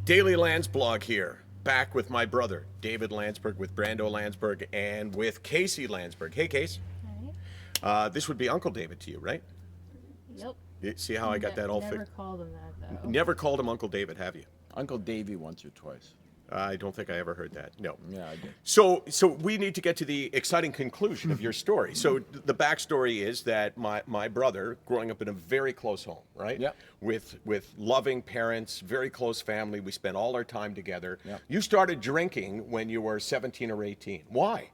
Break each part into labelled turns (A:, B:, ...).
A: Daily Landsblog here, back with my brother, David Landsberg, with Brando Landsberg, and with Casey Landsberg. Hey, Case.
B: Hi.
A: This would be Uncle David to you, right?
B: Yep.
A: See how I got that all
B: Never
A: fixed?
B: called him that though.
A: Never called him Uncle David, have you?
C: Uncle Davy once or twice.
A: I don't think I ever heard that. No.
C: Yeah, I did.
A: So we need to get to the exciting conclusion of your story. So the backstory is that my brother, growing up in a very close home, right?
C: Yep.
A: With loving parents, very close family. We spent all our time together.
C: Yep.
A: You started drinking when you were 17 or 18. Why?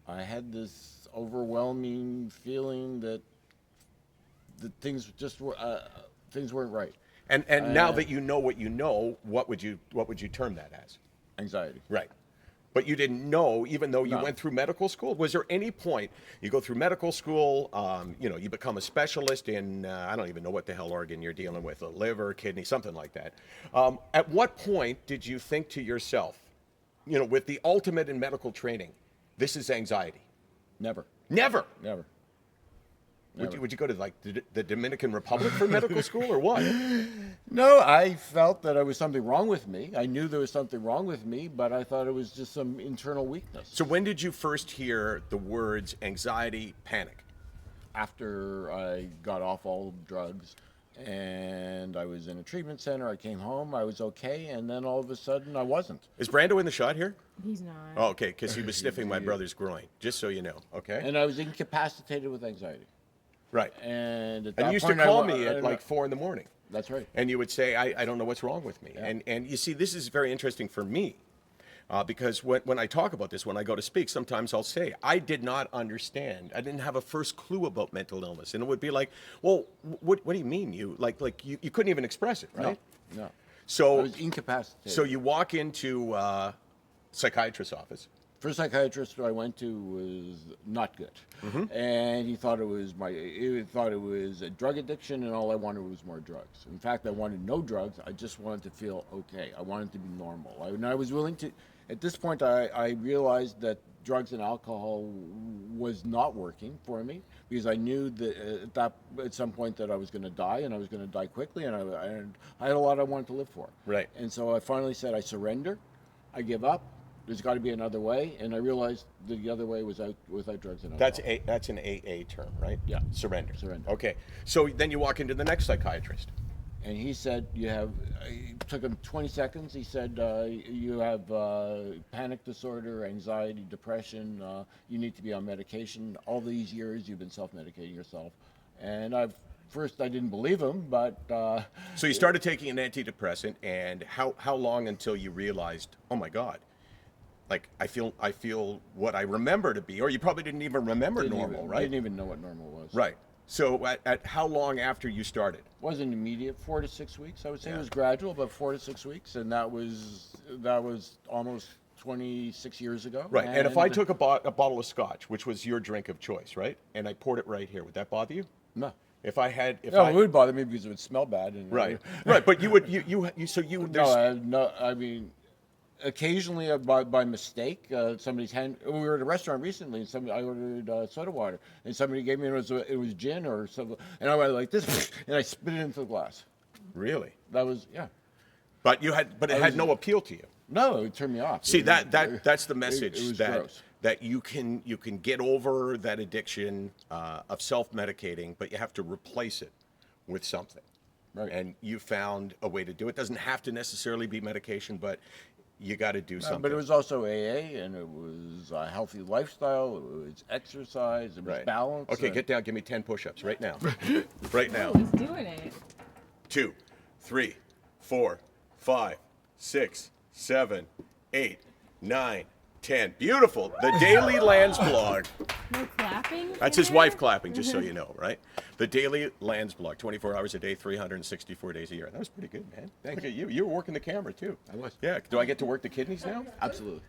C: I had this overwhelming feeling that things just were things weren't right.
A: And now that you know what you know, what would you term that as?
C: Anxiety.
A: Right. But you didn't know, even though you
C: No.
A: went through medical school. Was there any point you go through medical school, you become a specialist in, I don't even know what the hell organ you're dealing with, a liver, kidney, something like that. At what point did you think to yourself, with the ultimate in medical training, this is anxiety?
C: Never.
A: Never.
C: Never.
A: Would you go to like the Dominican Republic for medical school or what?
C: No, I felt that there was something wrong with me. I knew there was something wrong with me, but I thought it was just some internal weakness.
A: So when did you first hear the words anxiety, panic?
C: After I got off all drugs and I was in a treatment center, I came home, I was okay, and then all of a sudden I wasn't.
A: Is Brando in the shot here?
B: He's not.
A: Oh, okay, because he was sniffing my brother's groin, just so you know, okay?
C: And I was incapacitated with anxiety.
A: Right.
C: And at
A: And
C: that
A: you used to
C: point,
A: call me at like 4 a.m.
C: That's right.
A: And you would say, I don't know what's wrong with me.
C: Yeah.
A: And you see, this is very interesting for me because when I talk about this, when I go to speak, sometimes I'll say, I did not understand. I didn't have a first clue about mental illness. And it would be like, well, what do you mean? You couldn't even express it, right?
C: No.
A: So
C: I was incapacitated.
A: So you walk into psychiatrist's office.
C: First psychiatrist I went to was not good, and he thought it was a drug addiction, and all I wanted was more drugs. In fact, I wanted no drugs. I just wanted to feel okay. I wanted to be normal. And I was willing to. At this point, I realized that drugs and alcohol was not working for me because I knew that at some point that I was going to die, and I was going to die quickly, and I had a lot I wanted to live for.
A: Right.
C: And so I finally said, I surrender. I give up. There's got to be another way, and I realized the other way was without drugs and alcohol.
A: That's an AA term, right?
C: Yeah.
A: Surrender.
C: Surrender.
A: Okay. So then you walk into the next psychiatrist.
C: And he said, it took him 20 seconds. He said, you have panic disorder, anxiety, depression. You need to be on medication. All these years you've been self-medicating yourself. And first I didn't believe him, but...
A: So you started taking an antidepressant, and how long until you realized, oh my God, like I feel what I remember to be, or you probably didn't even remember normal, right?
C: I didn't even know what normal was.
A: Right. So at how long after you started?
C: It wasn't immediate, 4 to 6 weeks. I would say
A: Yeah.
C: it was gradual, but 4 to 6 weeks, and that was almost 26 years ago.
A: Right. And if I took a bottle of scotch, which was your drink of choice, right, and I poured it right here, would that bother you?
C: No.
A: If I had,
C: It would bother me because it would smell bad. And,
A: right, right. But you would
C: No, I mean, occasionally by mistake, somebody's hand. We were at a restaurant recently, and I ordered soda water, and somebody gave me it was gin or something, and I went like this, and I spit it into the glass.
A: Really?
C: That was yeah.
A: But it had no appeal to you.
C: No, it turned me off.
A: See, that's the message
C: it was
A: that
C: gross.
A: that you can get over that addiction of self-medicating, but you have to replace it with something.
C: Right.
A: And you found a way to do it. Doesn't have to necessarily be medication, but you got to do something.
C: But it was also AA, and it was a healthy lifestyle. It was exercise. It was
A: right.
C: balance.
A: Okay, get down. Give me 10 push-ups right now. right now.
B: Oh, he's doing it.
A: 2, 3, 4, 5, 6, 7, 8, 9, 10. Beautiful. The Daily Landsblog.
B: No clapping?
A: That's his wife clapping, just so you know, right? The Daily Landsblog, 24 hours a day, 364 days a year. That was pretty good, man. Look at you. You were working the camera, too.
C: I was.
A: Yeah. Do I get to work the kidneys now?
C: Absolutely.